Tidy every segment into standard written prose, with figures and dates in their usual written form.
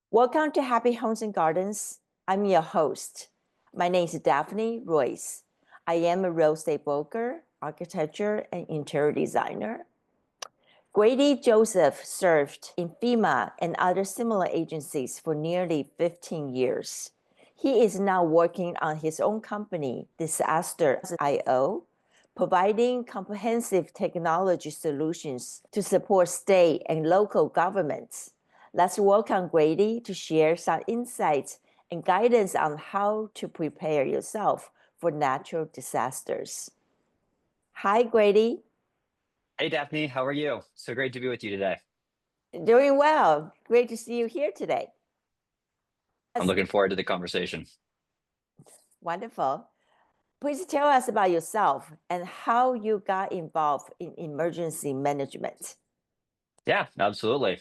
Welcome to Happy Homes and Gardens. I'm your host. My name is Daphne Royce. I am a real estate broker, architecture, and interior designer. Grady Joseph served in FEMA and other similar agencies for nearly 15 years. He is now working on his own company, Disaster.io, providing comprehensive technology solutions to support state and local governments. Let's welcome Grady to share some insights and guidance on how to prepare yourself for natural disasters. Hi, Grady. Hey Daphne, how are you? So great to be with you today. Doing well. Great to see you here today. I'm That's looking forward to the conversation. wonderful. Please tell us about yourself and how you got involved in emergency management. Yeah, absolutely.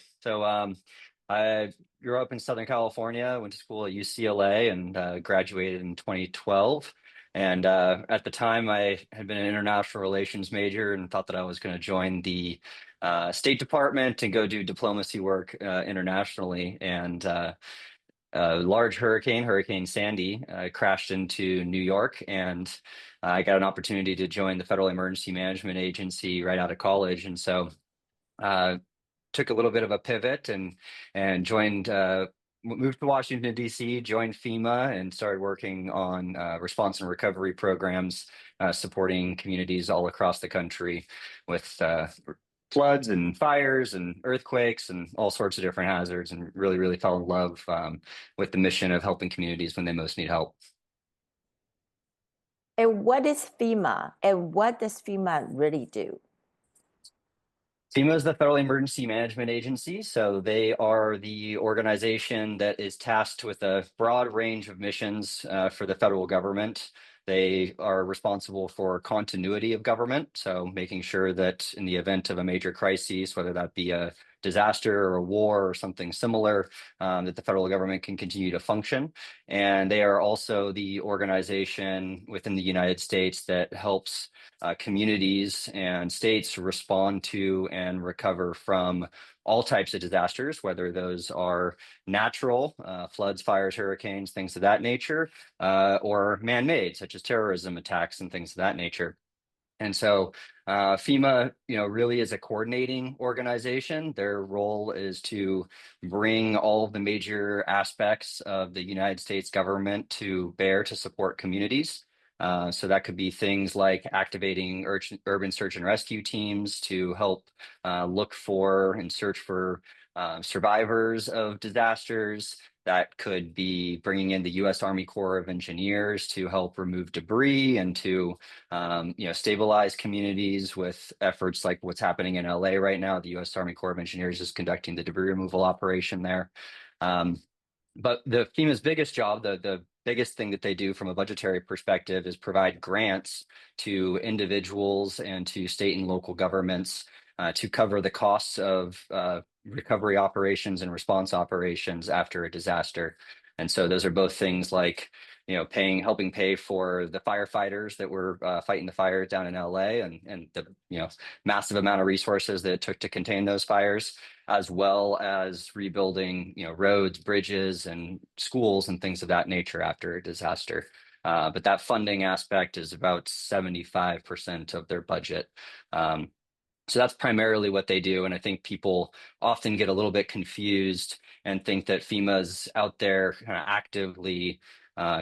I grew up in Southern California, went to school at UCLA, and graduated in 2012. And at the time, I had been an international relations major and thought that I was going to join the State Department and go do diplomacy work internationally. And a large hurricane, Hurricane Sandy, crashed into New York, and I got an opportunity to join the Federal Emergency Management Agency right out of college. And so uh, took a little bit of a pivot and joined. Moved to Washington, D.C., joined FEMA, and started working on response and recovery programs, supporting communities all across the country with floods and fires and earthquakes and all sorts of different hazards, and really fell in love with the mission of helping communities when they most need help. And what is FEMA and what does FEMA really do? FEMA is the Federal Emergency Management Agency, so they are the organization that is tasked with a broad range of missions for the federal government. They are responsible for continuity of government, so making sure that in the event of a major crisis, whether that be a disaster or a war or something similar, that the federal government can continue to function. And they are also the organization within the United States that helps communities and states respond to and recover from all types of disasters, whether those are natural, floods, fires, hurricanes, things of that nature, or man-made, such as terrorism attacks and things of that nature. And so FEMA, really is a coordinating organization. Their role is to bring all of the major aspects of the United States government to bear to support communities. So that could be things like activating urban search and rescue teams to help look for and search for survivors of disasters. That could be bringing in the U.S. Army Corps of Engineers to help remove debris and to stabilize communities with efforts like what's happening in LA right now. The U.S. Army Corps of Engineers is conducting the debris removal operation there. Um, but the FEMA's biggest job, the biggest thing that they do from a budgetary perspective, is provide grants to individuals and to state and local governments to cover the costs of recovery operations and response operations after a disaster. And so those are both things like, helping pay for the firefighters that were fighting the fires down in LA, and the, massive amount of resources that it took to contain those fires, as well as rebuilding, roads, bridges, and schools and things of that nature after a disaster. But that funding aspect is about 75% of their budget. So that's primarily what they do. And I think people often get a little bit confused and think that FEMA's out there kind of actively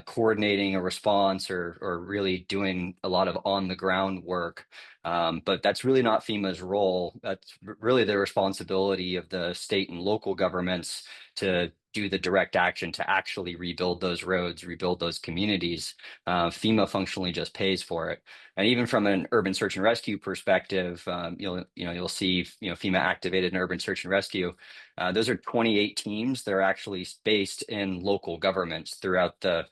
coordinating a response or really doing a lot of on the ground work. But that's really not FEMA's role. That's really the responsibility of the state and local governments to do the direct action to actually rebuild those roads, rebuild those communities. FEMA functionally just pays for it. And even from an urban search and rescue perspective, you'll see FEMA activated in urban search and rescue. Those are 28 teams that are actually based in local governments throughout the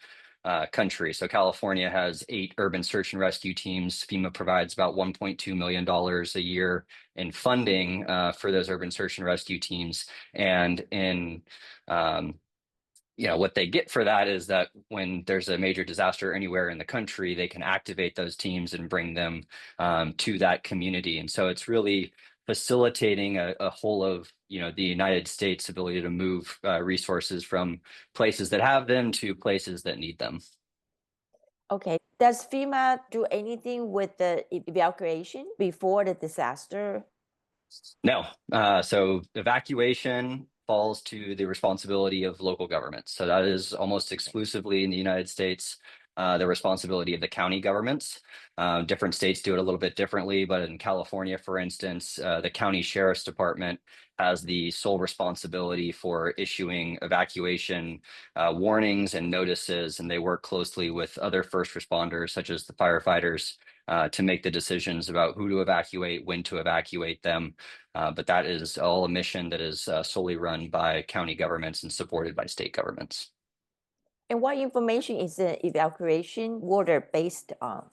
country. So California has 8 urban search and rescue teams. FEMA provides about $1.2 million a year in funding for those urban search and rescue teams. And in what they get for that is that when there's a major disaster anywhere in the country, they can activate those teams and bring them to that community. And so it's really facilitating a whole of the United States ability to move resources from places that have them to places that need them. Okay. Does FEMA do anything with the evacuation before the disaster? No. So evacuation falls to the responsibility of local governments. So that is almost exclusively in the United States, the responsibility of the county governments. Different states do it a little bit differently, but in California, for instance, the county sheriff's department has the sole responsibility for issuing evacuation warnings and notices, and they work closely with other first responders, such as the firefighters, to make the decisions about who to evacuate, when to evacuate them. But that is all a mission that is solely run by county governments and supported by state governments. And what information is the evacuation order based on?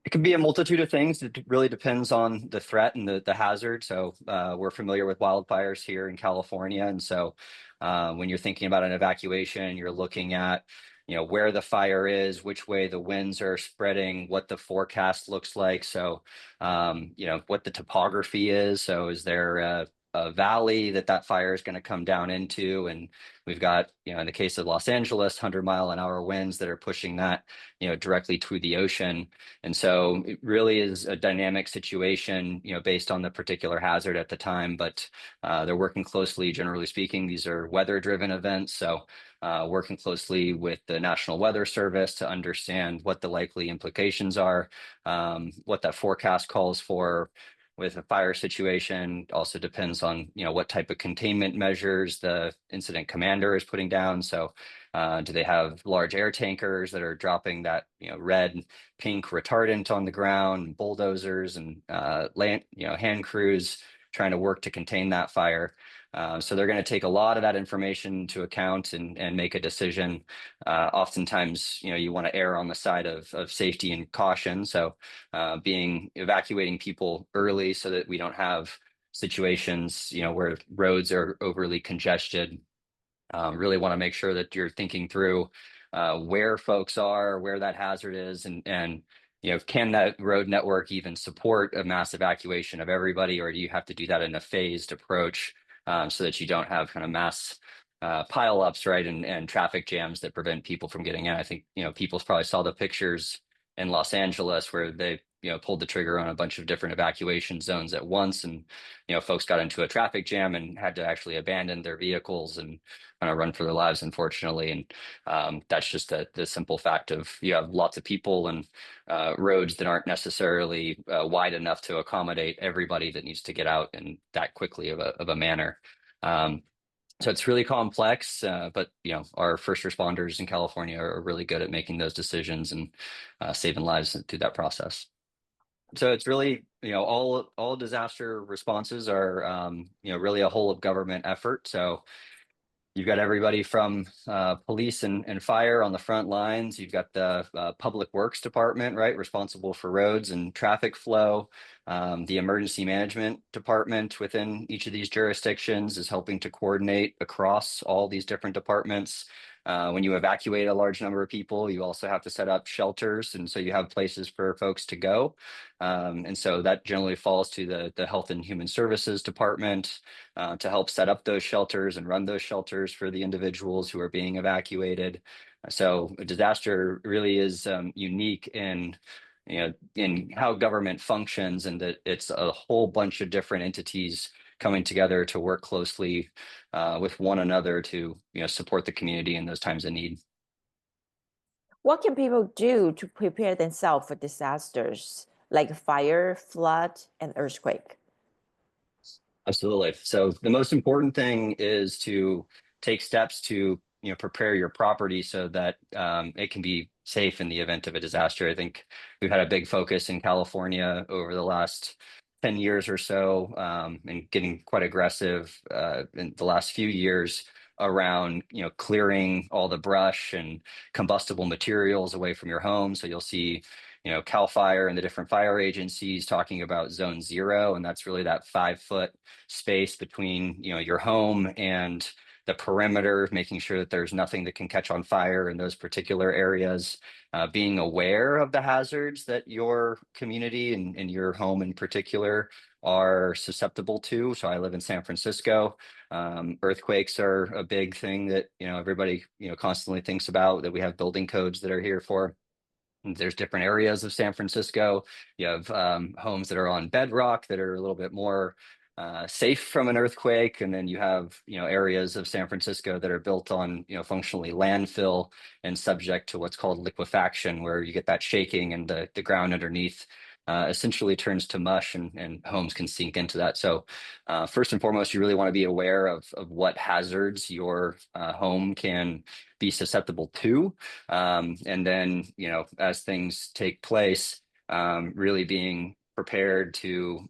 It can be a multitude of things. It really depends on the threat and the hazard. So we're familiar with wildfires here in California. And so when you're thinking about an evacuation, you're looking at where the fire is, which way the winds are spreading, what the forecast looks like. So what the topography is. So is there a valley that fire is going to come down into? And we've got, in the case of Los Angeles, 100-mile-an-hour winds that are pushing that, directly to the ocean. And so it really is a dynamic situation, based on the particular hazard at the time, but they're working closely, generally speaking. These are weather-driven events. So working closely with the National Weather Service to understand what the likely implications are, what that forecast calls for. With a fire situation, also depends on what type of containment measures the incident commander is putting down. So do they have large air tankers that are dropping that red, pink retardant on the ground, bulldozers and hand crews trying to work to contain that fire? So they're going to take a lot of that information into account and make a decision. Oftentimes, you want to err on the side of safety and caution. So evacuating people early so that we don't have situations, where roads are overly congested. Really want to make sure that you're thinking through where folks are, where that hazard is, and can that road network even support a mass evacuation of everybody, or do you have to do that in a phased approach, so that you don't have kind of mass pileups, right, and traffic jams that prevent people from getting in. I think people probably saw the pictures in Los Angeles where they pulled the trigger on a bunch of different evacuation zones at once, and folks got into a traffic jam and had to actually abandon their vehicles and kind of run for their lives, unfortunately. And that's just the simple fact of you have lots of people and roads that aren't necessarily wide enough to accommodate everybody that needs to get out in that quickly of a manner. So it's really complex, but our first responders in California are really good at making those decisions and saving lives through that process. So it's really, all disaster responses are, really a whole of government effort. So you've got everybody from police and fire on the front lines. You've got the public works department, right, responsible for roads and traffic flow. The emergency management department within each of these jurisdictions is helping to coordinate across all these different departments. When you evacuate a large number of people, you also have to set up shelters, and so you have places for folks to go. And so that generally falls to the Health and Human Services Department to help set up those shelters and run those shelters for the individuals who are being evacuated. So a disaster really is unique in how government functions, and that it's a whole bunch of different entities coming together to work closely with one another to support the community in those times of need. What can people do to prepare themselves for disasters like fire, flood, and earthquake? Absolutely. So the most important thing is to take steps to prepare your property so that it can be safe in the event of a disaster. I think we've had a big focus in California over the last 10 years or so, and getting quite aggressive in the last few years around clearing all the brush and combustible materials away from your home. So you'll see CAL FIRE and the different fire agencies talking about zone 0, and that's really that 5-foot space between your home and the perimeter, making sure that there's nothing that can catch on fire in those particular areas. Being aware of the hazards that your community and your home in particular are susceptible to. So I live in San Francisco. Earthquakes are a big thing that, everybody, constantly thinks about, that we have building codes that are here for. There's different areas of San Francisco. You have homes that are on bedrock that are a little bit more safe from an earthquake, and then you have areas of San Francisco that are built on functionally landfill and subject to what's called liquefaction, where you get that shaking and the ground underneath essentially turns to mush, and homes can sink into that. So first and foremost, you really want to be aware of what hazards your home can be susceptible to. And then, as things take place, really being prepared to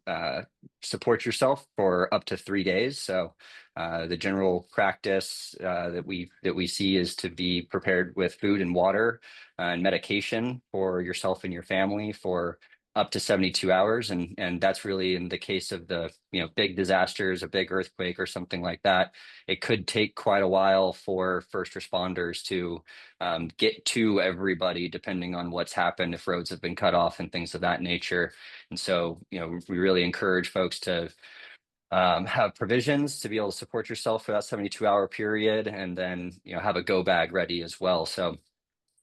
support yourself for up to 3 days. So the general practice that we see is to be prepared with food and water and medication for yourself and your family for up to 72 hours. And that's really in the case of the big disasters, a big earthquake or something like that. It could take quite a while for first responders to get to everybody, depending on what's happened, if roads have been cut off and things of that nature. And so, we really encourage folks to have provisions to be able to support yourself for that 72-hour period, and then, have a go bag ready as well. So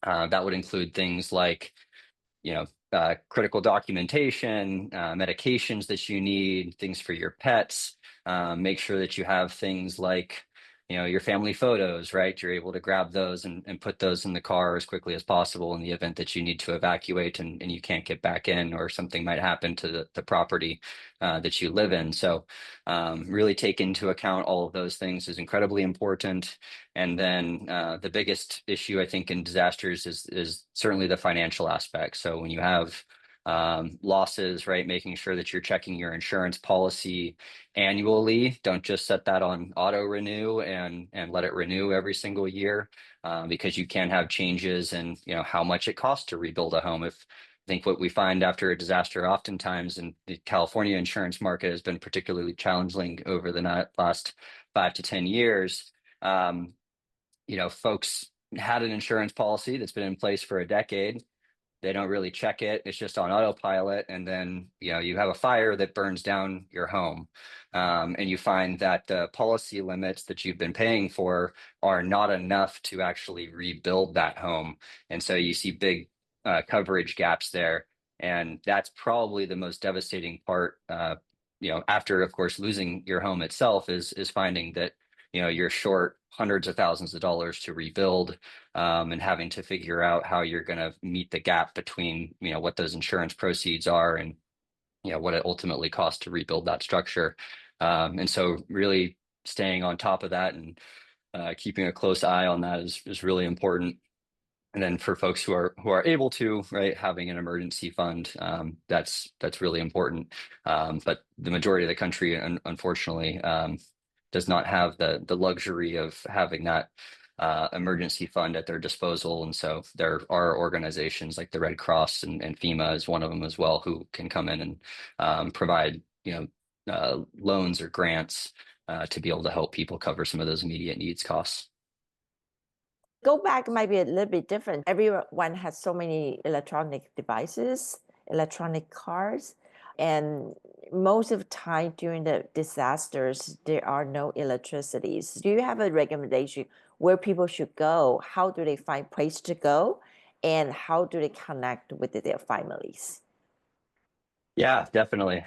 that would include things like, critical documentation, medications that you need, things for your pets. Make sure that you have things like, your family photos, right? You're able to grab those and put those in the car as quickly as possible in the event that you need to evacuate and you can't get back in, or something might happen to the property that you live in. So really take into account all of those things is incredibly important. And then the biggest issue, I think, in disasters is certainly the financial aspect. So when you have losses, right, making sure that you're checking your insurance policy annually. Don't just set that on auto renew and let it renew every single year, because you can have changes in how much it costs to rebuild a home. If I think what we find after a disaster, oftentimes in the California insurance market, has been particularly challenging over the last 5 to 10 years. Folks had an insurance policy that's been in place for a decade. They don't really check it. It's just on autopilot. And then, you have a fire that burns down your home. And you find that the policy limits that you've been paying for are not enough to actually rebuild that home. And so you see big coverage gaps there. And that's probably the most devastating part, after, of course, losing your home itself, is finding that, you're short hundreds of thousands of dollars to rebuild, and having to figure out how you're going to meet the gap between, what those insurance proceeds are and, what it ultimately costs to rebuild that structure. And so really staying on top of that and keeping a close eye on that is really important. And then for folks who are able to, right, having an emergency fund, that's really important. But the majority of the country, unfortunately, does not have the luxury of having that emergency fund at their disposal. And so there are organizations like the Red Cross and FEMA is one of them as well, who can come in and provide loans or grants to be able to help people cover some of those immediate needs costs. Go back might be a little bit different. Everyone has so many electronic devices, electronic cars, and most of the time during the disasters, there are no electricities. Do you have a recommendation where people should go? How do they find place to go? And how do they connect with their families? Yeah, definitely.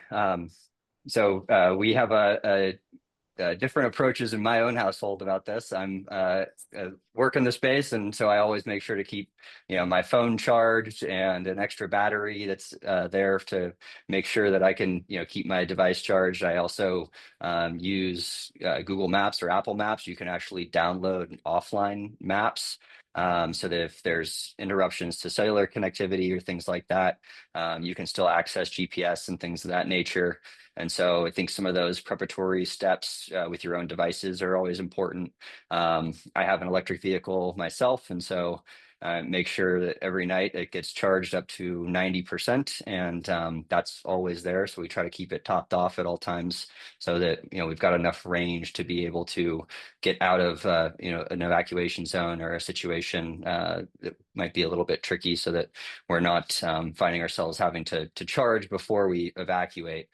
So we have a different approaches in my own household about this. I'm work in the space, and so I always make sure to keep my phone charged and an extra battery that's there to make sure that I can keep my device charged. I also use Google Maps or Apple Maps. You can actually download offline maps. So that if there's interruptions to cellular connectivity or things like that, you can still access GPS and things of that nature. And so I think some of those preparatory steps with your own devices are always important. I have an electric vehicle myself, and so make sure that every night it gets charged up to 90%, and that's always there. So we try to keep it topped off at all times so that we've got enough range to be able to get out of an evacuation zone or a situation that might be a little bit tricky, so that we're not finding ourselves having to charge before we evacuate.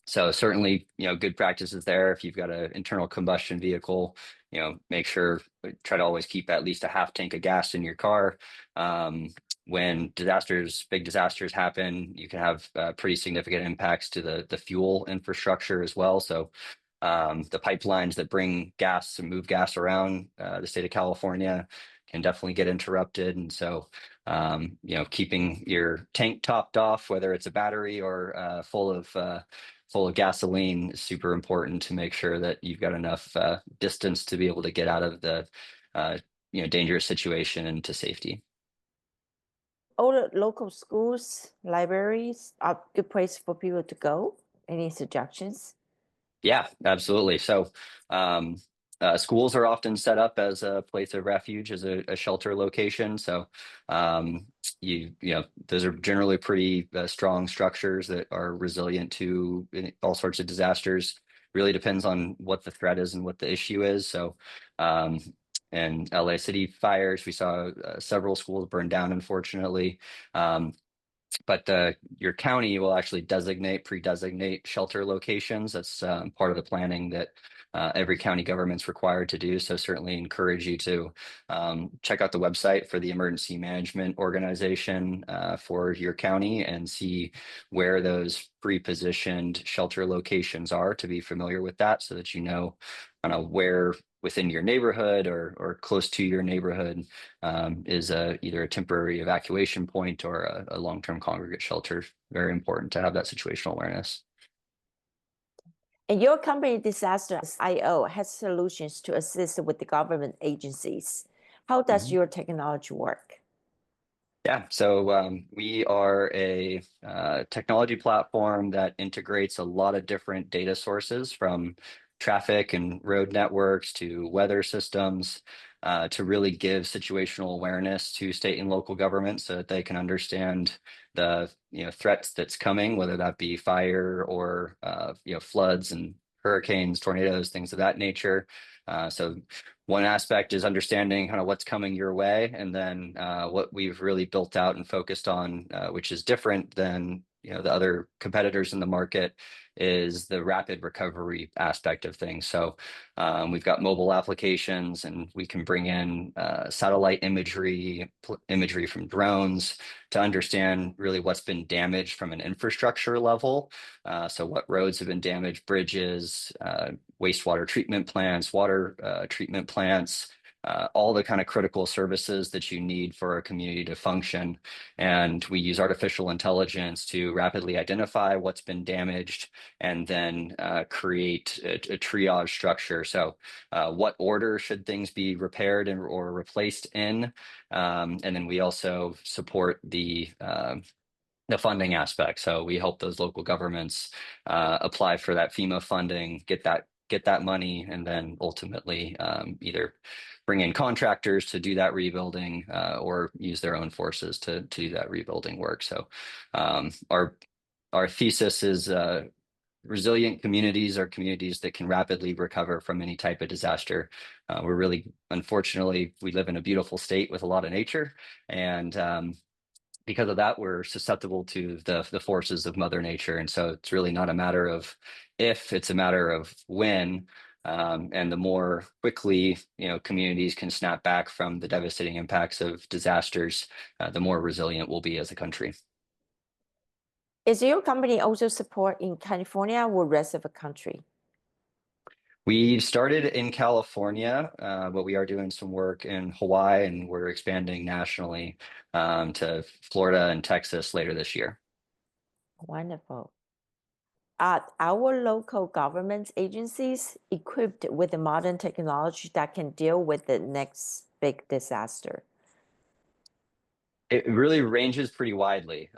So certainly, good practices there. If you've got an internal combustion vehicle, make sure, try to always keep at least a half tank of gas in your car. When big disasters happen, you can have pretty significant impacts to the fuel infrastructure as well. So the pipelines that bring gas and move gas around the state of California can definitely get interrupted. And so, keeping your tank topped off, whether it's a battery or full of gasoline, is super important to make sure that you've got enough distance to be able to get out of the dangerous situation and to safety. All the local schools, libraries are good place for people to go. Any suggestions? Yeah, absolutely. So, schools are often set up as a place of refuge, as a shelter location. So, um, those are generally pretty strong structures that are resilient to all sorts of disasters. Really depends on what the threat is and what the issue is. So, um, in LA City fires, we saw several schools burn down, unfortunately. But your county will actually pre-designate shelter locations. That's part of the planning that every county government's required to do. So certainly encourage you to check out the website for the emergency management organization for your county and see where those pre-positioned shelter locations are, to be familiar with that, so that you know kind of where within your neighborhood or close to your neighborhood is either a temporary evacuation point or a long-term congregate shelter. Very important to have that situational awareness. And your company, Disaster.io, has solutions to assist with the government agencies. How does Mhm. your technology work? Yeah, so we are a technology platform that integrates a lot of different data sources, from traffic and road networks to weather systems, to really give situational awareness to state and local governments so that they can understand the threats that's coming, whether that be fire or floods and hurricanes, tornadoes, things of that nature. So one aspect is understanding kind of what's coming your way, and then what we've really built out and focused on, which is different than the other competitors in the market, is the rapid recovery aspect of things. So we've got mobile applications, and we can bring in satellite imagery from drones to understand really what's been damaged from an infrastructure level. So what roads have been damaged, bridges, wastewater treatment plants, water treatment plants, all the kind of critical services that you need for a community to function. And we use artificial intelligence to rapidly identify what's been damaged and then create a triage structure. So what order should things be repaired or replaced in? And then we also support the funding aspect. So we help those local governments apply for that FEMA funding, get that money, and then ultimately either bring in contractors to do that rebuilding or use their own forces to do that rebuilding work. So our thesis is resilient communities are communities that can rapidly recover from any type of disaster. We're really, unfortunately, we live in a beautiful state with a lot of nature, and because of that, we're susceptible to the forces of Mother Nature. And so it's really not a matter of if, it's a matter of when. And the more quickly communities can snap back from the devastating impacts of disasters, the more resilient we'll be as a country. Is your company also support in California or rest of the country? We started in California, but we are doing some work in Hawaii, and we're expanding nationally to Florida and Texas later this year. Wonderful. Are our local government agencies equipped with the modern technology that can deal with the next big disaster? It really ranges pretty widely.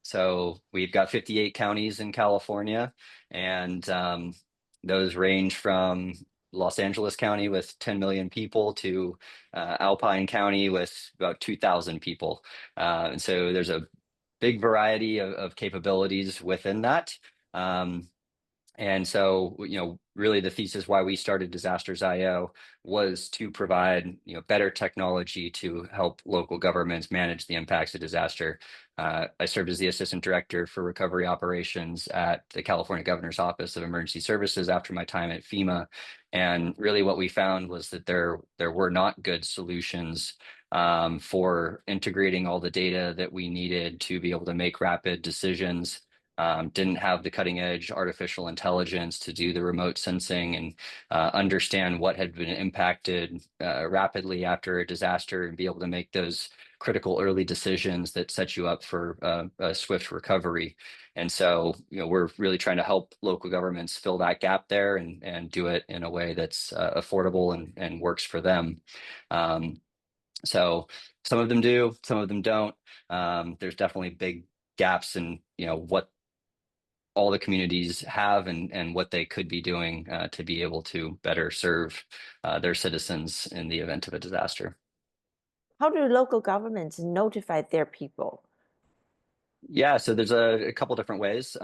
So we've got 58 counties in California, and those range from Los Angeles County with 10 million people to Alpine County with about 2,000 people. And so there's a big variety of capabilities within that. Um, And so, really the thesis why we started Disasters.io was to provide, better technology to help local governments manage the impacts of disaster. I served as the assistant director for recovery operations at the California Governor's Office of Emergency Services after my time at FEMA. And really what we found was that there were not good solutions for integrating all the data that we needed to be able to make rapid decisions. Didn't have the cutting edge artificial intelligence to do the remote sensing and understand what had been impacted rapidly after a disaster and be able to make those critical early decisions that set you up for a swift recovery. And so, we're really trying to help local governments fill that gap there and do it in a way that's affordable and works for them. So some of them do, some of them don't. There's definitely big gaps in, what all the communities have and what they could be doing to be able to better serve their citizens in the event of a disaster. How do local governments notify their people? Yeah, so there's a couple different ways.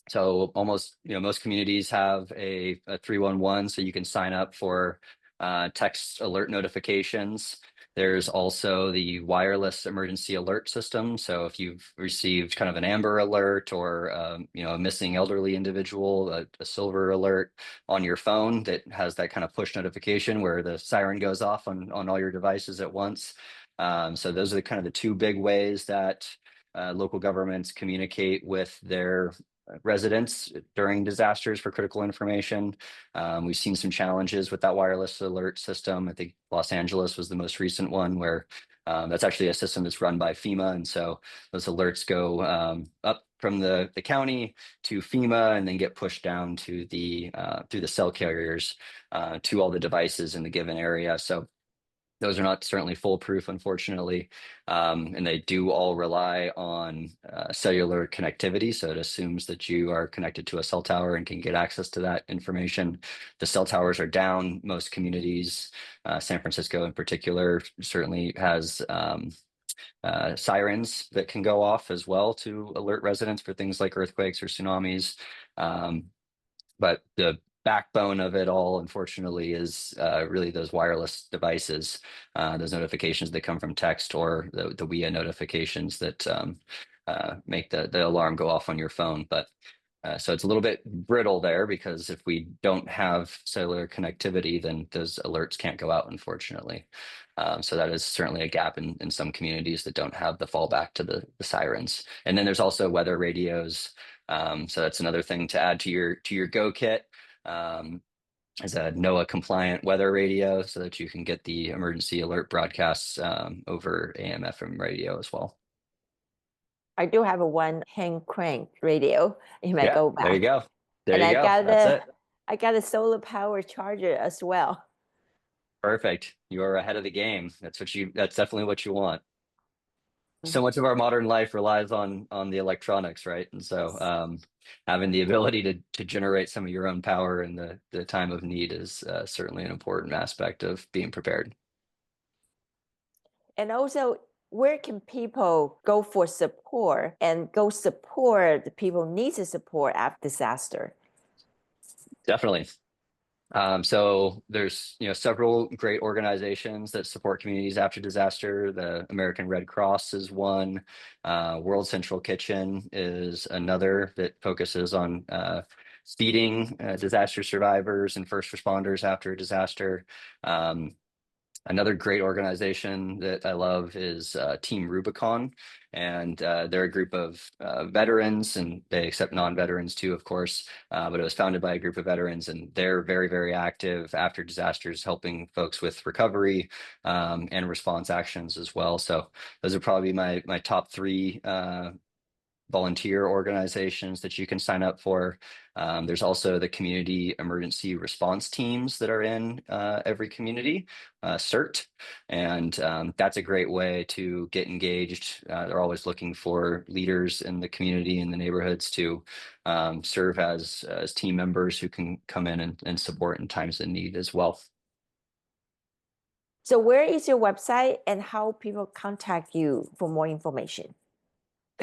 So almost, most communities have a 311, so you can sign up for text alert notifications. There's also the wireless emergency alert system. So if you've received kind of an Amber Alert or a missing elderly individual, a Silver Alert on your phone that has that kind of push notification where the siren goes off on all your devices at once. So those are the kind of the two big ways that local governments communicate with their residents during disasters for critical information. We've seen some challenges with that wireless alert system. I think Los Angeles was the most recent one where that's actually a system that's run by FEMA. And so those alerts go up from the county to FEMA and then get pushed down to the through the cell carriers to all the devices in the given area. So those are not certainly foolproof, unfortunately, and they do all rely on cellular connectivity. So it assumes that you are connected to a cell tower and can get access to that information. The cell towers are down. Most communities, San Francisco in particular, certainly has sirens that can go off as well to alert residents for things like earthquakes or tsunamis. But the backbone of it all, unfortunately, is really those wireless devices, those notifications that come from text or the WIA notifications that make the alarm go off on your phone. But so it's a little bit brittle there because if we don't have cellular connectivity, then those alerts can't go out, unfortunately. So that is certainly a gap in some communities that don't have the fallback to the sirens. And then there's also weather radios. So that's another thing to add to your Go kit. As a NOAA compliant weather radio so that you can get the emergency alert broadcasts over AM FM radio as well. I do have a one hand crank radio in my Yeah, go there you bag. go. There And you go. That's it. I got a solar power charger as well. Perfect. You are ahead of the game. That's definitely what you want. So Mhm. much of our modern life relies on the electronics, right? And so Yes. having the ability to generate some of your own power in the time of need is certainly an important aspect of being prepared. And also, where can people go for support and go support the people needs the support after disaster? Definitely. So there's several great organizations that support communities after disaster. The American Red Cross is one. World Central Kitchen is another that focuses on feeding disaster survivors and first responders after a disaster. Another great organization that I love is Team Rubicon, and they're a group of veterans, and they accept non-veterans too, of course. But it was founded by a group of veterans, and they're very, very active after disasters, helping folks with recovery and response actions as well. So those are probably my top three volunteer organizations that you can sign up for. There's also the community emergency response teams that are in every community, CERT, and that's a great way to get engaged. They're always looking for leaders in the community and the neighborhoods to serve as team members who can come in and support in times of need as well. So, where is your website and how people contact you for more information?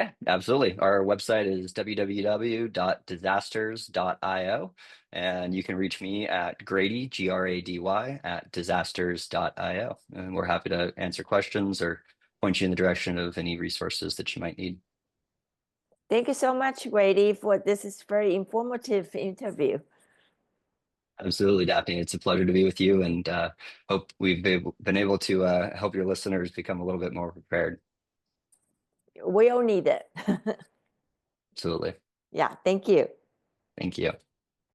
Yeah, absolutely. Our website is www.disasters.io, and you can reach me at Grady, Grady, at disasters.io. And we're happy to answer questions or point you in the direction of any resources that you might need. Thank you so much, Grady, for this is very informative interview. Absolutely, Daphne. It's a pleasure to be with you, and hope we've been able to help your listeners become a little bit more prepared. We all need it. Absolutely. Yeah, thank you. Thank you.